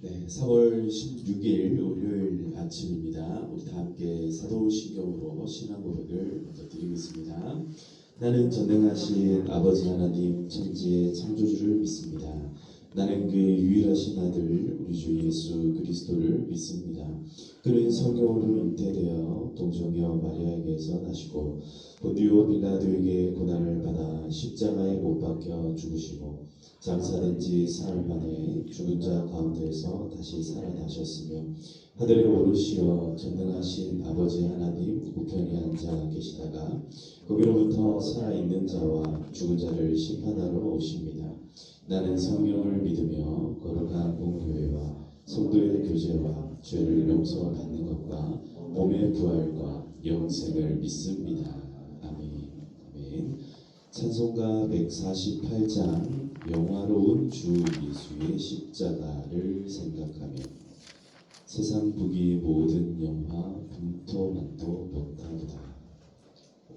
네, 4월 16일 월요일 아침입니다. 우리 다 함께 사도신경으로 신앙 고백을 먼저 드리겠습니다. 나는 전능하신 아버지 하나님 천지의 창조주를 믿습니다. 나는 그의 유일하신 아들 우리 주 예수 그리스도를 믿습니다. 그는 성령으로 잉태되어 동정녀 마리아에게서 나시고 본디오 빌라도에게 고난을 받아 십자가에 못 박혀 죽으시고 장사된 지 사흘 만에 죽은 자 가운데에서 다시 살아나셨으며 하늘에 오르시어 전능하신 아버지 하나님 우편에 앉아 계시다가 거기로부터 살아있는 자와 죽은 자를 심판하러 오십니다. 나는 성령을 믿으며 거룩한 공교회와 성도의 교제와 죄를 용서받는 것과 몸의 부활과 영생을 믿습니다. 아멘. 아멘. 찬송가 148장 영화로운 주 예수의 십자가를 생각하며 세상 부귀 모든 영화 분토만도 못하보다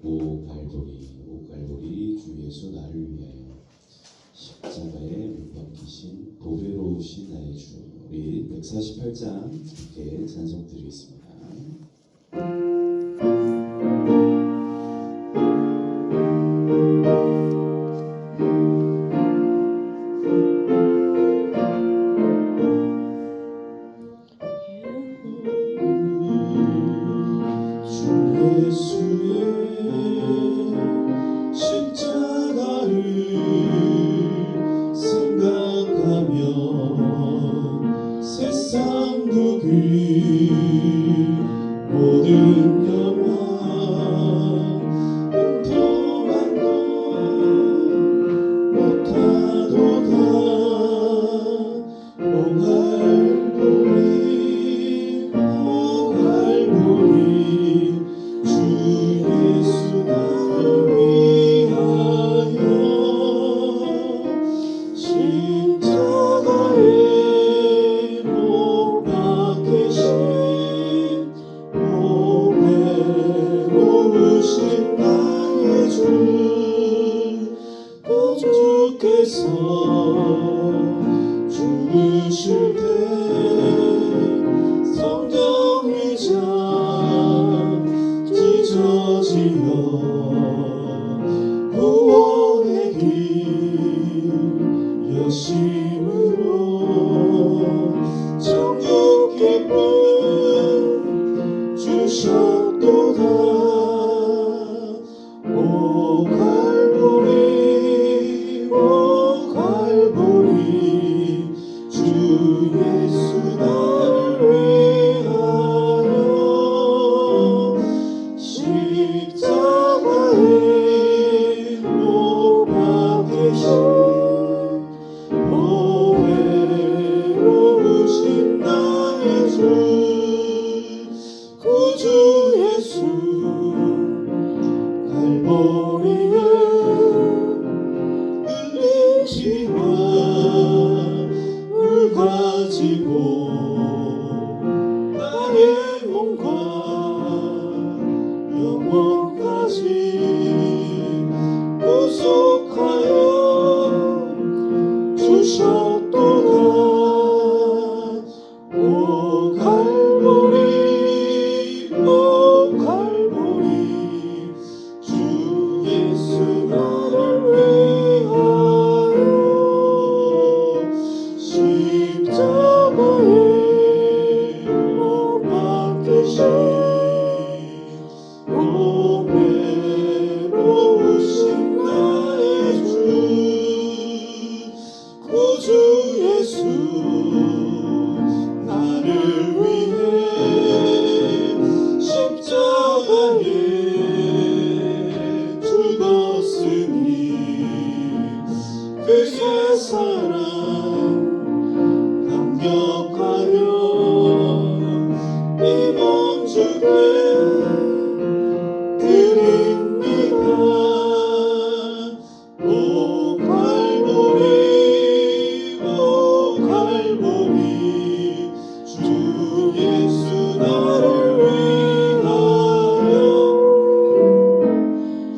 오 갈보리 주 예수 나를 위하여 십자가에 못 박히신 보배로우신 나의 주. 우리 148장 함께 찬송 드리겠습니다. 모든 영화 분토만도 못하도다 오 갈보리 주 예수 나를 위하여 십자가에 못 박히신 오신 나의 주 구주께서 죽으실 때 성경의자 찢어지어 구원의 길 여심으로 천국 기쁨 주셨도다. 오 갈보리 주 예수 나를 위하여 십자가에 못 박히신 보배로우신 나의 주 구주 예수 갈보리에 흘리시와 물 가지고 나의 몸과 영혼까지 구속하여 주셨도다. 오 갈보리 주 예수 나를 위하여 십자가에 못 박히신 보배로우신 나의 주 구주 예수 나를 위해 십자가에 죽었으니 그의 사랑 감격하며 이 몸 주께 드립니다. 오 갈보리 주 예수 나를 위하여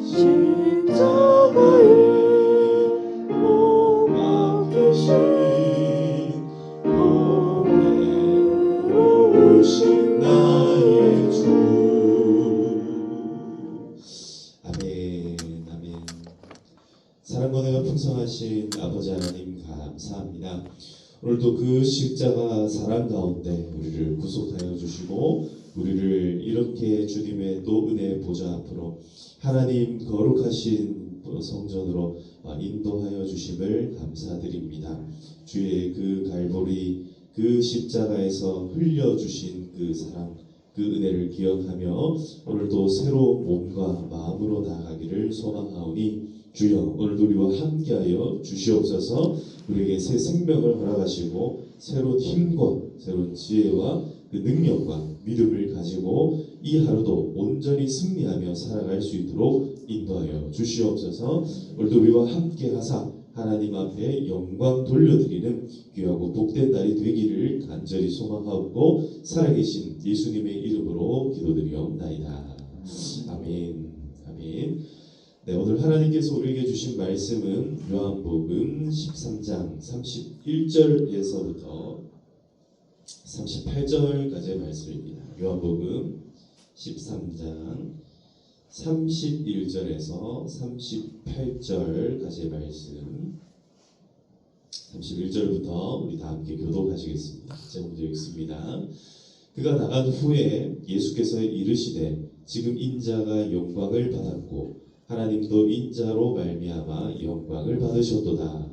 십자가에 못 박히신 거룩하신 아버지 하나님 감사합니다. 오늘도 그 십자가 사랑 가운데 우리를 구속하여 주시고 우리를 이렇게 주님의 또 은혜의 보좌 앞으로 하나님 거룩하신 성전으로 인도하여 주심을 감사드립니다. 주의 그 갈보리 그 십자가에서 흘려주신 그 사랑 그 은혜를 기억하며 오늘도 새로운 몸과 마음으로 나아가기를 소망하오니 주여 오늘도 우리와 함께하여 주시옵소서. 우리에게 새 생명을 허락하시고 새로운 힘과 새로운 지혜와 그 능력과 믿음을 가지고 이 하루도 온전히 승리하며 살아갈 수 있도록 인도하여 주시옵소서. 오늘도 우리와 함께 하사 하나님 앞에 영광 돌려드리는 귀하고 복된 날이 되기를 간절히 소망하고 살아계신 예수님의 이름으로 기도드리옵나이다. 아멘. 아멘. 네, 오늘 하나님께서 우리에게 주신 말씀은 요한복음 13장 31절에서부터 38절까지의 말씀입니다. 요한복음 13장 31절에서 38절까지의 말씀. 31절부터 우리 다 함께 교독하시겠습니다. 제가 먼저 읽습니다. 그가 나간 후에 예수께서 이르시되 지금 인자가 영광을 받았고 하나님도 인자로 말미암아 영광을 받으셨도다.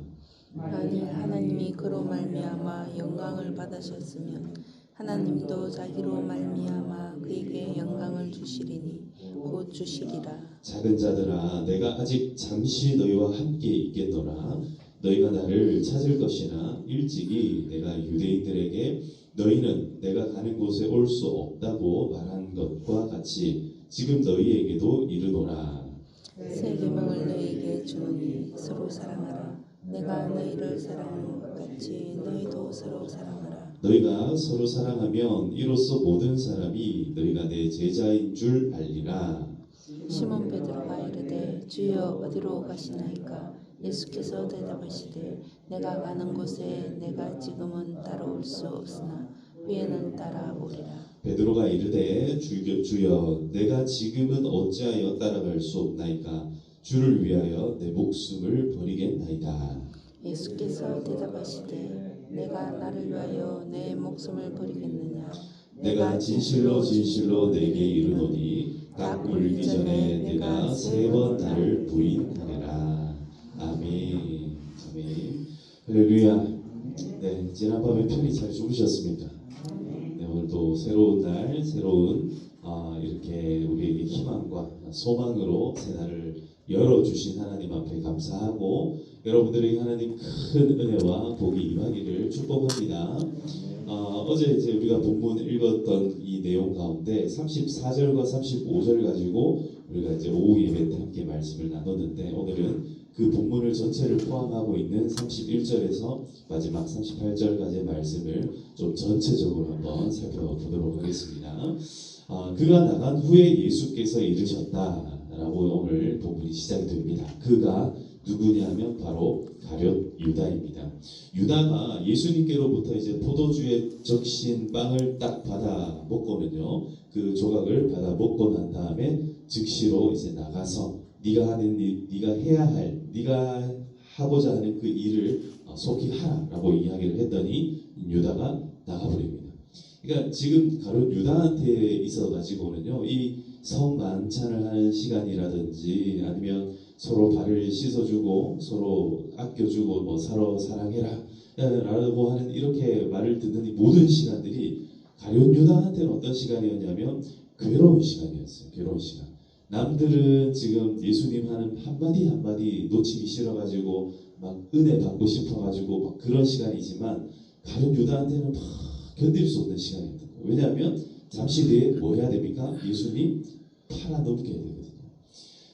만일 하나님이 그로 말미암아 영광을 받으셨으면 하나님도 자기로 말미암아 그에게 영광을 주시리니 곧 주시리라. 작은 자들아 내가 아직 잠시 너희와 함께 있겠노라. 너희가 나를 찾을 것이나 일찍이 내가 유대인들에게 너희는 내가 가는 곳에 올 수 없다고 말한 것과 같이 지금 너희에게도 이르노라. 새 계명을 너희에게 주노니 서로 사랑하라. 내가 너희를 사랑한 것 같이 너희도 서로 사랑하라. 너희가 서로 사랑하면 이로써 모든 사람이 너희가 내 제자인 줄 알리라. 시몬 베드로가 이르되 주여 어디로 가시나이까? 예수께서 대답하시되 내가 가는 곳에 내가 지금은 따라올 수 없으나 후에는 따라오리라. 베드로가 이르되 주여 내가 지금은 어찌하여 따라갈 수 없나이까? 주를 위하여 내 목숨을 버리겠나이다. 예수께서 대답하시되 내가 나를 위하여 내 목숨을 버리겠느냐? 내가 진실로 진실로 내게 이르노니 딱 울기 전에 내가 3번 나를 부인하리라. 아멘. 아멘. 할렐루야. 네, 지난밤에 편히 잘 주무셨습니까? 네, 오늘도 새로운 날, 새로운 이렇게 우리에게 희망과 소망으로 새날을 열어주신 하나님 앞에 감사하고 여러분들에게 하나님 큰 은혜와 복이 임하기를 축복합니다. 어제 이제 우리가 본문 읽었던 이 내용 가운데 34절과 35절 가지고 우리가 이제 오후 예배 때 함께 말씀을 나눴는데 오늘은 그 본문을 전체를 포함하고 있는 31절에서 마지막 38절까지의 말씀을 좀 전체적으로 한번 살펴보도록 하겠습니다. 그가 나간 후에 예수께서 이르셨다라고 오늘 본문이 시작이 됩니다. 그가 누구냐면 바로 가룟 유다입니다. 유다가 예수님께로부터 이제 포도주에 적신 빵을 딱 받아 먹고는요, 그 조각을 받아 먹고 난 다음에 즉시로 이제 나가서 네가 해야 할, 네가 하고자 하는 그 일을 속히 하라라고 이야기를 했더니 유다가 나가버립니다. 그러니까 지금 가룟 유다한테 있어 가지고는요, 이 성만찬을 하는 시간이라든지 아니면 서로 발을 씻어주고 서로 아껴주고 뭐 서로 사랑해라 라고 하는 이렇게 말을 듣는 이 모든 시간들이 가룟 유다한테는 어떤 시간이었냐면 괴로운 시간이었어요. 괴로운 시간. 남들은 지금 예수님 하는 한마디 한마디 놓치기 싫어가지고 막 은혜 받고 싶어가지고 막 그런 시간이지만 가룟 유다한테는 막 견딜 수 없는 시간이었던 거예요. 왜냐하면 잠시 뒤에 뭐 해야 됩니까? 예수님 팔아넘겨야 되거든요.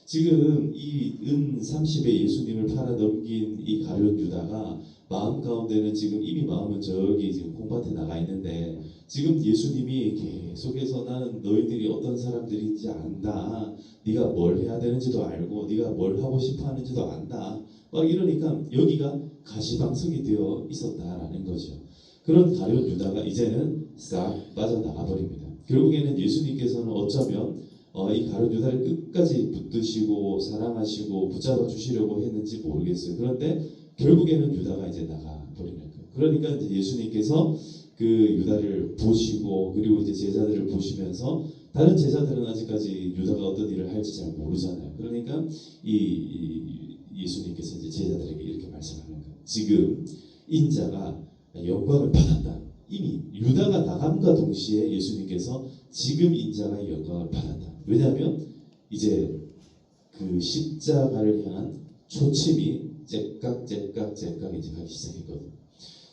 지금 이 은 30에 예수님을 팔아넘긴 이 가룟 유다가 마음 가운데는 지금 이미 마음은 저기 지금 콩밭에 나가 있는데 지금 예수님이 계속해서 나는 너희들이 어떤 사람들인지 안다. 네가 뭘 해야 되는지도 알고 네가 뭘 하고 싶어 하는지도 안다. 막 이러니까 여기가 가시방석이 되어 있었다라는 거죠. 그런 가룟 유다가 이제는 싹 빠져나가 버립니다. 결국에는 예수님께서는 어쩌면 이 가룟 유다를 끝까지 붙드시고 사랑하시고 붙잡아 주시려고 했는지 모르겠어요. 그런데 결국에는 유다가 이제 나가 버리는 거예요. 그러니까 이제 예수님께서 그 유다를 보시고 그리고 이제 제자들을 보시면서 다른 제자들은 아직까지 유다가 어떤 일을 할지 잘 모르잖아요. 그러니까 예수님께서 이제 제자들에게 이렇게 말씀하는 거예요. 지금 인자가 영광을 받았다. 이미 유다가 나감과 동시에 예수님께서 지금 인자가 영광을 받았다. 왜냐하면 이제 그 십자가를 향한 초침이 째깍 이제 가기 시작했거든요.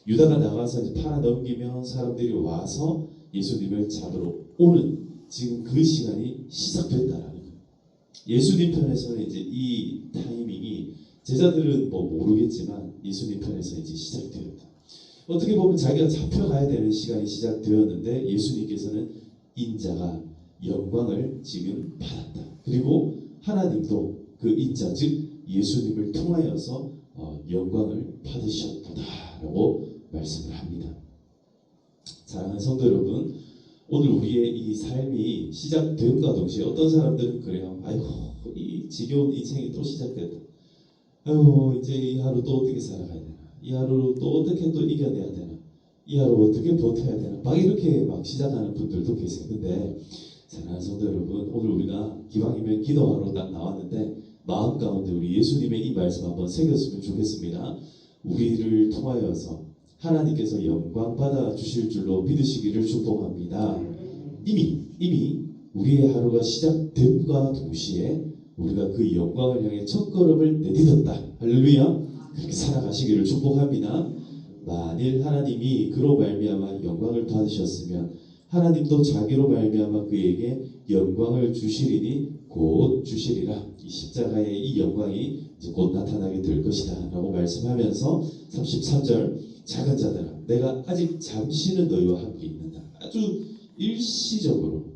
유다가 나가서 이제 팔아 넘기면 사람들이 와서 예수님을 잡으러 오는 지금 그 시간이 시작됐다라는 거예요. 예수님 편에서는 이제 이 타이밍이 제자들은 뭐 모르겠지만 예수님 편에서 이제 시작되었다. 어떻게 보면 자기가 잡혀가야 되는 시간이 시작되었는데 예수님께서는 인자가 영광을 지금 받았다. 그리고 하나님도 그 인자 즉 예수님을 통하여서 영광을 받으셨구나라고 말씀을 합니다. 사랑하는 성도 여러분, 오늘 우리의 이 삶이 시작됨과 동시에 어떤 사람들은 그래요. 아이고 이 지겨운 인생이 또 시작됐다. 아이고 이제 이 하루 또 어떻게 살아가야 되나. 이 하루 또 어떻게 또 이겨내야 되나. 이 하루 어떻게 버텨야 되나. 막 이렇게 막 시작하는 분들도 계세요. 근데 사랑하는 성도 여러분, 오늘 우리가 기왕이면 기도하러 딱 나왔는데 마음 가운데 우리 예수님의 이 말씀 한번 새겼으면 좋겠습니다. 우리를 통하여서 하나님께서 영광 받아 주실 줄로 믿으시기를 축복합니다. 이미 우리의 하루가 시작됨과 동시에 우리가 그 영광을 향해 첫걸음을 내딛었다. 할렐루야. 그렇게 살아가시기를 축복합니다. 만일 하나님이 그로 말미암아 영광을 받으셨으면 하나님도 자기로 말미암아 그에게 영광을 주시리니 곧 주시리라. 이 십자가의 이 영광이 이제 곧 나타나게 될 것이다 라고 말씀하면서 33절 작은 자들아 내가 아직 잠시는 너희와 함께 있는다. 아주 일시적으로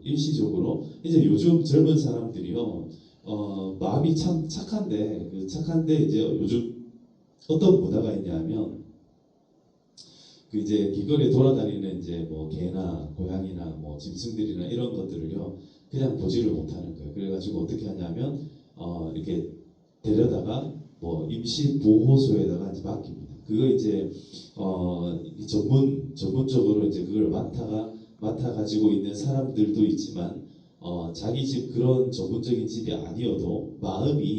이제 요즘 젊은 사람들이요 마음이 참 착한데 이제 요즘 어떤 문화가 있냐면 그 이제 길거리에 돌아다니는 이제 뭐 개나 고양이나 뭐 짐승들이나 이런 것들을요 그냥 보지를 못하는 거예요. 그래가지고 어떻게 하냐면 이렇게 데려다가 뭐 임시 보호소에다가 이제 맡깁니다. 그거 이제 전문적으로 이제 그걸 맡아 가지고 있는 사람들도 있지만 자기 집 그런 전문적인 집이 아니어도 마음이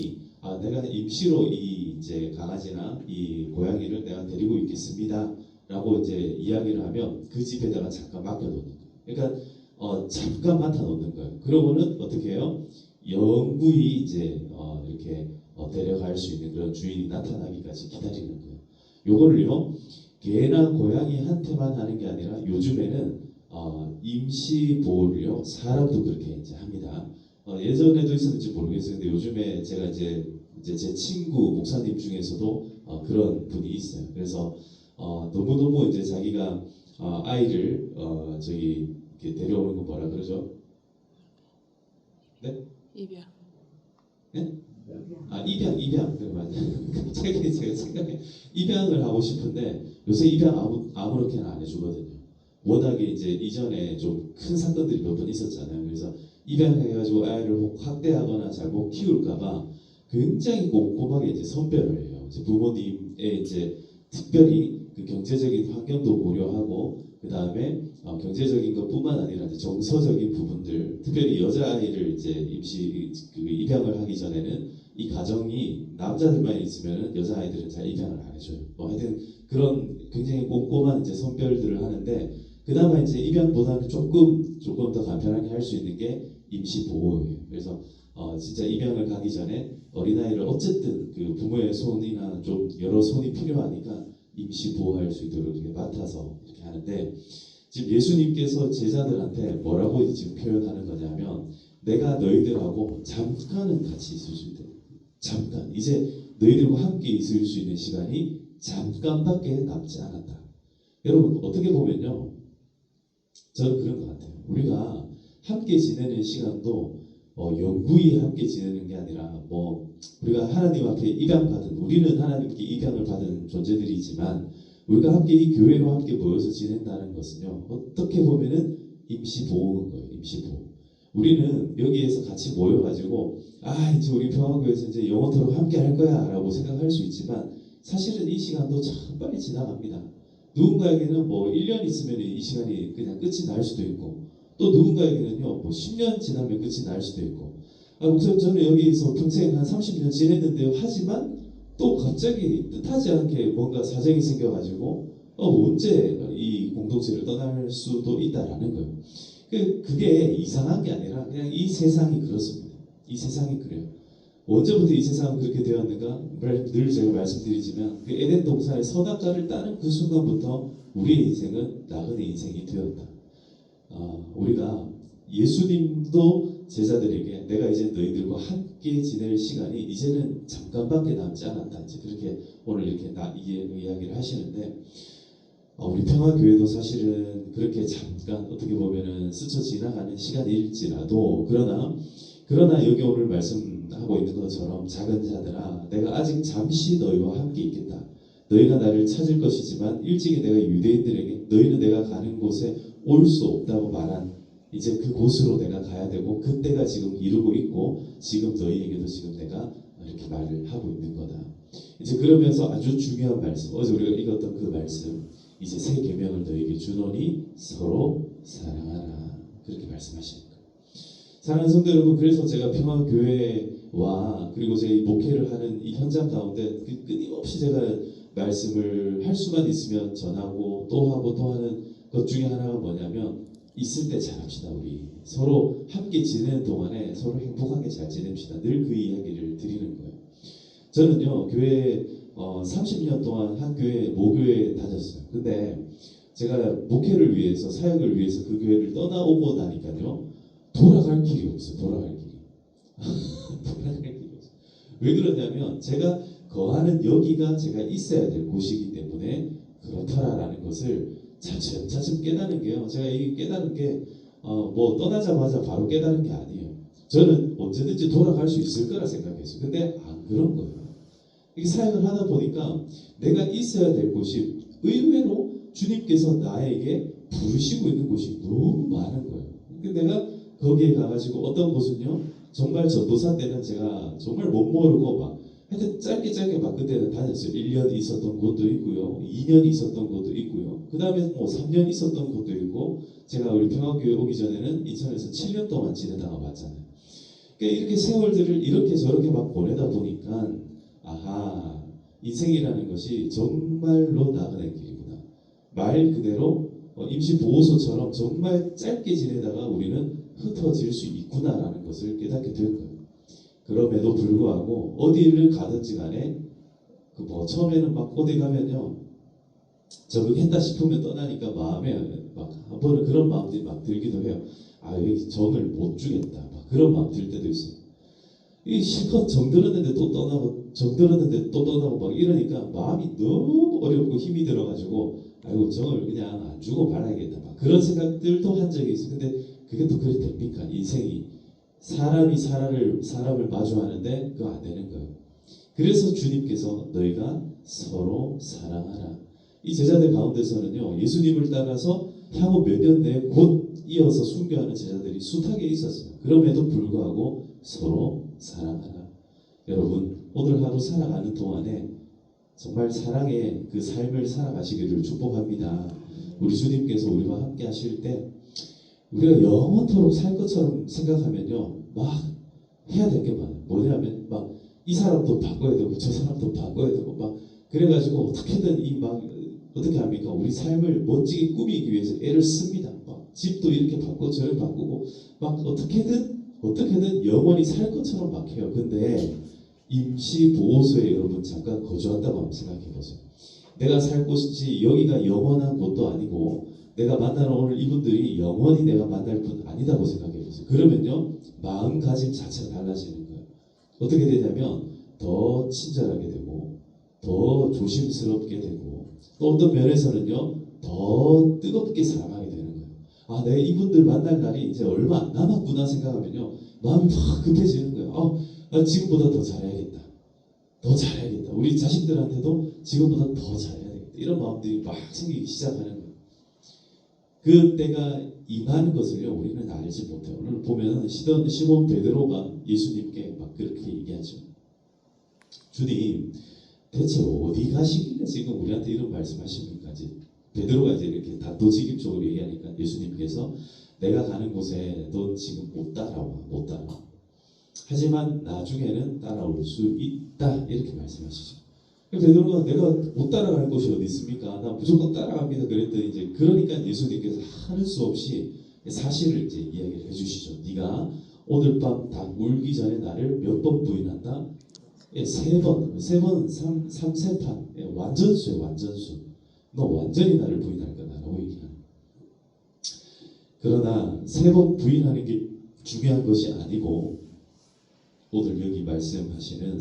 내가 임시로 이 이제 강아지나 이 고양이를 내가 데리고 있겠습니다. 라고 이제 이야기를 하면 그 집에다가 잠깐 맡겨놓는 거예요. 그러니까 잠깐 맡아놓는 거예요. 그러고는 어떻게 해요? 영구히 이제 이렇게 데려갈 수 있는 그런 주인이 나타나기까지 기다리는 거예요. 요거를요 개나 고양이한테만 하는 게 아니라 요즘에는 임시 보호를요 사람도 그렇게 이제 합니다. 예전에도 있었는지 모르겠어요. 근데 요즘에 제가 이제 제 친구 목사님 중에서도 그런 분이 있어요. 그래서 너무너무 이제 자기가 아이를 저기 이렇게 데려오는 거 뭐라 그러죠? 네? 입양. 네? 입양. 그래 맞아요. 갑자기 제가 생각해 입양을 하고 싶은데 요새 입양 아무렇게나 안 해주거든요. 워낙에 이제 이전에 좀 큰 사건들이 몇 번 있었잖아요. 그래서 입양해가지고 아이를 학대하거나 잘못 키울까봐 굉장히 꼼꼼하게 이제 선별을 해요. 이제 부모님의 이제 특별히 그 경제적인 환경도 고려하고 그 다음에 경제적인 것뿐만 아니라 이제 정서적인 부분들, 특별히 여자아이를 이제 임시 그 입양을 하기 전에는 이 가정이 남자들만 있으면은 여자아이들은 잘 입양을 안 해줘요. 뭐 하여튼 그런 굉장히 꼼꼼한 이제 선별들을 하는데 그나마 이제 입양보다는 조금 더 간편하게 할 수 있는 게 임시 보호예요. 그래서 진짜 입양을 가기 전에 어린아이를 어쨌든 그 부모의 손이나 좀 여러 손이 필요하니까 임시 보호할 수 있도록 이렇게 맡아서 이렇게 하는데 지금 예수님께서 제자들한테 뭐라고 지금 표현하는 거냐면 내가 너희들하고 잠깐은 같이 있을 수 있다. 잠깐 이제 너희들과 함께 있을 수 있는 시간이 잠깐밖에 남지 않았다. 여러분 어떻게 보면요 저는 그런 것 같아요. 우리가 함께 지내는 시간도 영구히 함께 지내는 게 아니라 뭐 우리가 하나님 앞에 입양받은 우리는 하나님께 입양을 받은 존재들이지만 우리가 함께 이 교회로 함께 모여서 지낸다는 것은요 어떻게 보면은 임시 보호인 거예요. 임시 보호. 우리는 여기에서 같이 모여가지고 이제 우리 평화교회에서 이제 영원토록 함께 할 거야라고 생각할 수 있지만 사실은 이 시간도 참 빨리 지나갑니다. 누군가에게는 뭐 1년 있으면 이 시간이 그냥 끝이 날 수도 있고, 또 누군가에게는요 뭐 10년 지나면 끝이 날 수도 있고. 목사님 저는 여기서 평생 한 30년 지냈는데요. 하지만 또 갑자기 뜻하지 않게 뭔가 사정이 생겨가지고 언제 이 공동체를 떠날 수도 있다라는 거예요. 그게 이상한 게 아니라 그냥 이 세상이 그렇습니다. 이 세상이 그래요. 언제부터 이 세상은 그렇게 되었는가? 늘 제가 말씀드리지만 그 에덴 동산의 선악과를 따는 그 순간부터 우리의 인생은 나그네 인생이 되었다. 우리가 예수님도 제자들에게 내가 이제 너희들과 함께 지낼 시간이 이제는 잠깐밖에 남지 않았다. 이제 그렇게 오늘 이렇게 이야기를 하시는데, 우리 평화교회도 사실은 그렇게 잠깐 어떻게 보면은 스쳐 지나가는 시간일지라도 그러나 여기 오늘 말씀하고 있는 것처럼 작은 자들아 내가 아직 잠시 너희와 함께 있겠다. 너희가 나를 찾을 것이지만 일찍이 내가 유대인들에게 너희는 내가 가는 곳에 올 수 없다고 말한 이제 그곳으로 내가 가야 되고 그때가 지금 이루고 있고 지금 너희에게도 지금 내가 이렇게 말을 하고 있는 거다. 이제 그러면서 아주 중요한 말씀, 어제 우리가 읽었던 그 말씀, 이제 새 계명을 너희에게 주노니 서로 사랑하라. 그렇게 말씀하시는 거예요. 사랑하는 성도 여러분, 그래서 제가 평화교회와 그리고 제 목회를 하는 이 현장 가운데 끊임없이 제가 말씀을 할 수만 있으면 전하고 또 하고 또 하는 것 중에 하나가 뭐냐면 있을 때 잘합시다. 우리 서로 함께 지내는 동안에 서로 행복하게 잘 지냅시다. 늘 그 이야기를 드리는 거예요. 저는요 교회 30년 동안 한 교회 모교회에 다녔어요. 근데 제가 목회를 위해서 사역을 위해서 그 교회를 떠나오고 나니까요 돌아갈 길이 없어요. 돌아갈 길이 없어요. 왜 그러냐면 제가 거하는 여기가 제가 있어야 될 곳이기 때문에 그렇다라는 것을 차츰 깨닫는 게요. 제가 이 깨닫는 게 뭐 떠나자마자 바로 깨닫는 게 아니에요. 저는 언제든지 돌아갈 수 있을 거라 생각했어요. 근데 안 그런 거예요. 이게 사역을 하다 보니까 내가 있어야 될 곳이 의외로 주님께서 나에게 부르시고 있는 곳이 너무 많은 거예요. 근데 내가 거기에 가가지고 어떤 곳은요 정말 전도사 때는 제가 정말 못 모르고 막 하여튼 짧게 막 그때는 다녔어요. 1년 있었던 곳도 있고요. 2년 있었던 곳도 있고요. 그 다음에 뭐 3년 있었던 곳도 있고 제가 우리 평화교회 오기 전에는 인천에서 7년 동안 지내다가 왔잖아요. 그러니까 이렇게 세월들을 이렇게 저렇게 막 보내다 보니까 아하 인생이라는 것이 정말로 나그네 길이구나. 말 그대로 임시보호소처럼 정말 짧게 지내다가 우리는 흩어질 수 있구나라는 것을 깨닫게 된 거예요. 그럼에도 불구하고 어디를 가든지 간에 그 뭐 처음에는 막 어디 가면요 적응했다 싶으면 떠나니까 마음에 막 한 번은 그런 마음들이 막 들기도 해요. 여기 정을 못 주겠다 막 그런 마음 들 때도 있어요. 이 실컷 정 들었는데 또 떠나고 정 들었는데 또 떠나고 막 이러니까 마음이 너무 어렵고 힘이 들어가지고 아이고 정을 그냥 안 주고 말아야겠다 막 그런 생각들도 한 적이 있어요. 근데 그게 또 그래 됩니까? 인생이 사람이 사람을 마주하는데 그거 안 되는 거예요. 그래서 주님께서 너희가 서로 사랑하라. 이 제자들 가운데서는요 예수님을 따라서 향후 몇 년 내에 곧 이어서 순교하는 제자들이 숱하게 있었어요. 그럼에도 불구하고 서로 사랑하라. 여러분 오늘 하루 살아가는 동안에 정말 사랑의 그 삶을 살아가시기를 축복합니다. 우리 주님께서 우리와 함께 하실 때 우리가 영원토록 살 것처럼 생각하면요 막 해야 될 게 많아요. 뭐냐면 막 이 사람도 바꿔야 되고 저 사람도 바꿔야 되고 막 그래가지고 어떻게든 어떻게 합니까? 우리 삶을 멋지게 꾸미기 위해서 애를 씁니다. 막 집도 이렇게 바꾸고 저렇게 바꾸고 막 어떻게든 영원히 살 것처럼 막 해요. 근데 임시보호소에 여러분 잠깐 거주한다고 한번 생각해 보세요. 내가 살 곳이 여기가 영원한 곳도 아니고 내가 만나는 오늘 이분들이 영원히 내가 만날 분 아니다고 생각해 보세요. 그러면요 마음가짐 자체가 달라지는 거예요. 어떻게 되냐면 더 친절하게 되고 더 조심스럽게 되고 또 어떤 면에서는요 더 뜨겁게 사랑하게 되는 거예요. 내가 이분들 만날 날이 이제 얼마 안 남았구나 생각하면요 마음이 막 급해지는 거예요. 지금보다 더 잘해야겠다. 더 잘해야겠다. 우리 자식들한테도 지금보다 더 잘해야 되겠다. 이런 마음들이 막 생기기 시작하는 거예요. 그때가 임하는 것을요 우리는 알지 못해요. 오늘 보면 시몬 베드로가 예수님께 막 그렇게 얘기하죠. 주님 대체 어디 가시길래 지금 우리한테 이런 말씀하십니까? 이제 베드로가 이제 이렇게 단도직입적으로 얘기하니까 예수님께서 내가 가는 곳에 넌 지금 못 따라와, 못 따라와. 하지만 나중에는 따라올 수 있다 이렇게 말씀하시죠. 베드로가 내가 못 따라갈 곳이 어디 있습니까? 나 무조건 따라갑니다. 그랬더니 이제 그러니까 예수님께서 하는 수 없이 사실을 이제 이야기를 해주시죠. 네가 오늘 밤 다 울기 전에 나를 몇 번 부인한다? 예, 세 번, 세 번은 삼세판, 예, 완전수예요, 완전수. 너 완전히 나를 부인할 거다라고 얘기하는. 그러나 세 번 부인하는 게 중요한 것이 아니고 오늘 여기 말씀하시는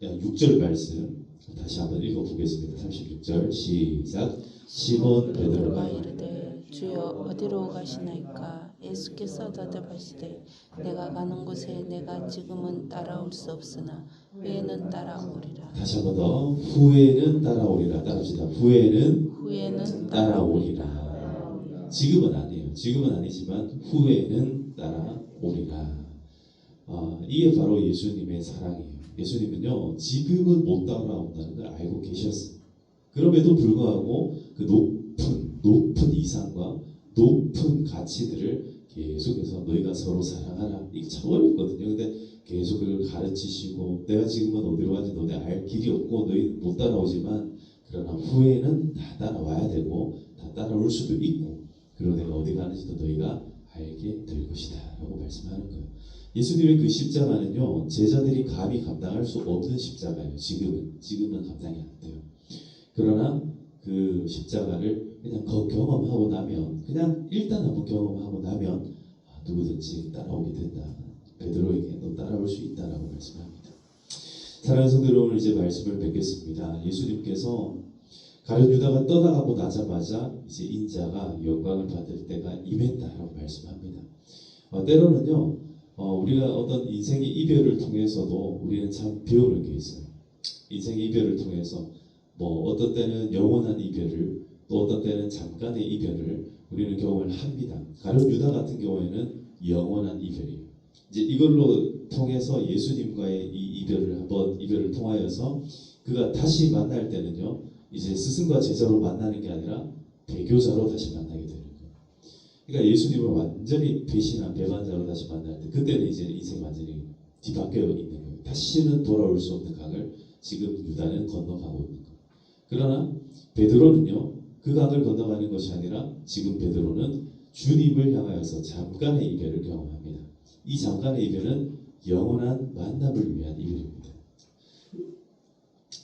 36절 말씀 다시 한번 읽어보겠습니다. 36절 시작. 시몬 베드로가 이르되 주여 어디로 가시나이까? 예수께서 대답하시되 내가 가는 곳에 내가 지금은 따라올 수 없으나 후에는 따라오리라. 다시 한번 더 후에는 따라오리라. 따라합시다. 후에는 따라오리라. 지금은 아니에요. 지금은 아니지만 후에는 따라오리라. 이게 바로 예수님의 사랑이에요. 예수님은요 지금은 못 따라온다는 걸 알고 계셨어요. 그럼에도 불구하고 그 높은 이상과 높은 가치들을 계속해서 너희가 서로 사랑하라. 이게 참 어렵거든요. 근데 계속 그걸 가르치시고 내가 지금은 어디로 가는지 너네 알 길이 없고 너희 못 따라오지만 그러나 후에는 다 따라와야 되고 다 따라올 수도 있고 그리고 내가 어디 가는지도 너희가 알게 될 것이다 라고 말씀하는 거예요. 예수님의 그 십자가는요 제자들이 감히 감당할 수 없는 십자가예요. 지금은 감당이 안 돼요. 그러나 그 십자가를 그냥 경험하고 나면 그냥 일단 한번 경험하고 나면 누구든지 따라오게 된다. 베드로에게 너 따라올 수 있다라고 말씀합니다. 사랑하는 성도 여러분, 이제 말씀을 뵙겠습니다. 예수님께서 가룟 유다가 떠나가고 나자마자 이제 인자가 영광을 받을 때가 임했다라고 말씀합니다. 때로는요 우리가 어떤 인생의 이별을 통해서도 우리는 참 배우는 게 있어요. 인생의 이별을 통해서 뭐 어떤 때는 영원한 이별을 또 어떤 때는 잠깐의 이별을 우리는 경험을 합니다. 가룟 유다 같은 경우에는 영원한 이별이에요. 이제 이걸로 통해서 예수님과의 이 이별을 통하여서 그가 다시 만날 때는요 이제 스승과 제자로 만나는 게 아니라 배교자로 다시 만나게 되는 거예요. 그러니까 예수님을 완전히 배신한 배반자로 다시 만날 때 그때는 이제 인생이 완전히 뒤바뀌어 있는 거예요. 다시는 돌아올 수 없는 강을 지금 유다는 건너가고 있는 거예요. 그러나 베드로는요 그 강을 건너가는 것이 아니라 지금 베드로는 주님을 향하여서 잠깐의 이별을 경험합니다. 이 잠깐의 이별은 영원한 만남을 위한 이별입니다.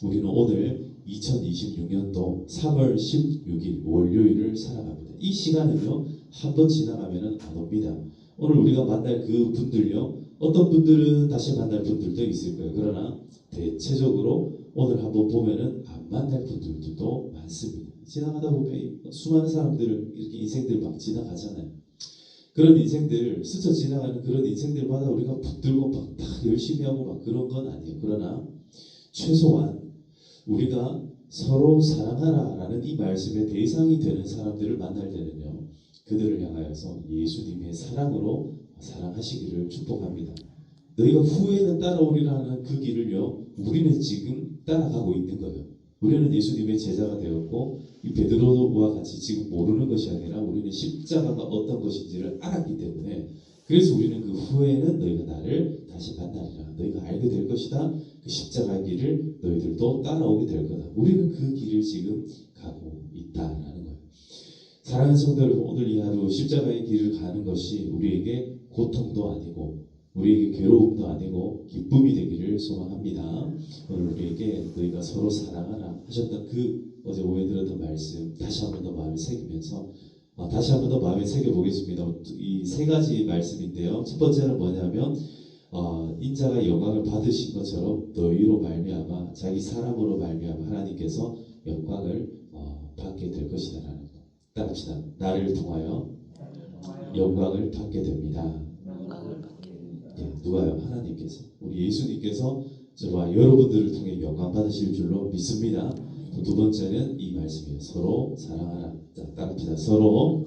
우리는 오늘 2026년도 3월 16일 월요일을 살아갑니다. 이 시간은요 한 번 지나가면 안 옵니다. 오늘 우리가 만날 그 분들요 어떤 분들은 다시 만날 분들도 있을 거예요. 그러나 대체적으로 오늘 한번 보면은 안 만날 분들도 많습니다. 지나가다 보면 수많은 사람들 이렇게 인생들 막 지나가잖아요. 그런 인생들 스쳐 지나가는 그런 인생들마다 우리가 붙들고 막 다 열심히 하고 막 그런 건 아니에요. 그러나 최소한 우리가 서로 사랑하라라는 이 말씀의 대상이 되는 사람들을 만날 때는요 그들을 향하여서 예수님의 사랑으로 사랑하시기를 축복합니다. 너희가 후에는 따라오리라는 그 길을요 우리는 지금 따라가고 있는 거예요. 우리는 예수님의 제자가 되었고 이 베드로와 같이 지금 모르는 것이 아니라 우리는 십자가가 어떤 것인지를 알았기 때문에 그래서 우리는 그 후에는 너희가 나를 다시 만나리라. 너희가 알게 될 것이다. 그 십자가의 길을 너희들도 따라오게 될 거다. 우리는 그 길을 지금 가고 있다라는 거예요. 사랑하는 성도 여러분, 오늘 이 하루 십자가의 길을 가는 것이 우리에게 고통도 아니고 우리에게 괴로움도 아니고 기쁨이 되기를 소망합니다. 오늘 우리에게 너희가 서로 사랑하라 하셨던 그 어제 오해 들었던 말씀 다시 한 번 더 마음에 새기면서 다시 한 번 더 마음에 새겨보겠습니다. 이 세 가지 말씀인데요. 첫 번째는 뭐냐면 인자가 영광을 받으신 것처럼 너희로 말미암아 자기 사람으로 말미암아 하나님께서 영광을 받게 될 것이다라는 거. 따라합시다. 나를 통하여 영광을 받게 됩니다. 예, 누가요? 하나님께서 우리 예수님께서 저와 여러분들을 통해 영광 받으실 줄로 믿습니다. 두 번째는 이 말씀이에요. 서로 사랑하라. 자, 따라합시다. 서로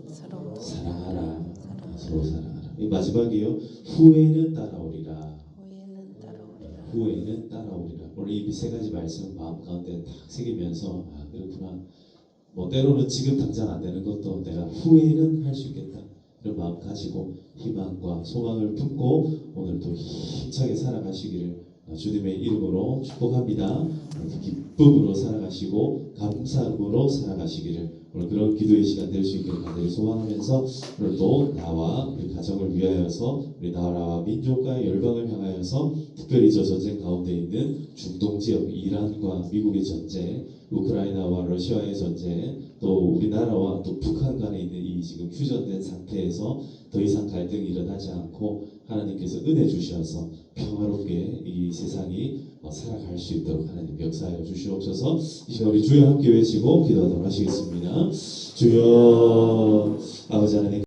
사랑하라. 서로 사랑하라. 이 마지막이요. 후에는 따라오리라. 후에는 따라오리라. 오늘 이 세 가지 말씀 마음 가운데 딱 새기면서 그렇구나. 뭐 때로는 지금 당장 안 되는 것도 내가 후에는 할 수 있겠다. 이런 마음 가지고 희망과 소망을 품고 오늘도 힘차게 살아가시기를 주님의 이름으로 축복합니다. 오늘도 기쁨으로 살아가시고 감사함으로 살아가시기를 오늘 그런 기도의 시간 될 수 있기를 간절히 소망하면서 오늘도 나와 우리 가정을 위하여서 우리 나라와 민족과 열방을 향하여서 특별히 저 전쟁 가운데 있는 중동 지역 이란과 미국의 전쟁, 우크라이나와 러시아의 전쟁, 또 우리나라와 또 북한 간에 있는 이 지금 휴전된 상태에서 더 이상 갈등이 일어나지 않고 하나님께서 은혜 주셔서 평화롭게 이 세상이 살아갈 수 있도록 하나님 역사하여 주시옵소서. 이 시간 우리 주여 함께 외치고 기도하도록 하시겠습니다. 주여 아버지 하나님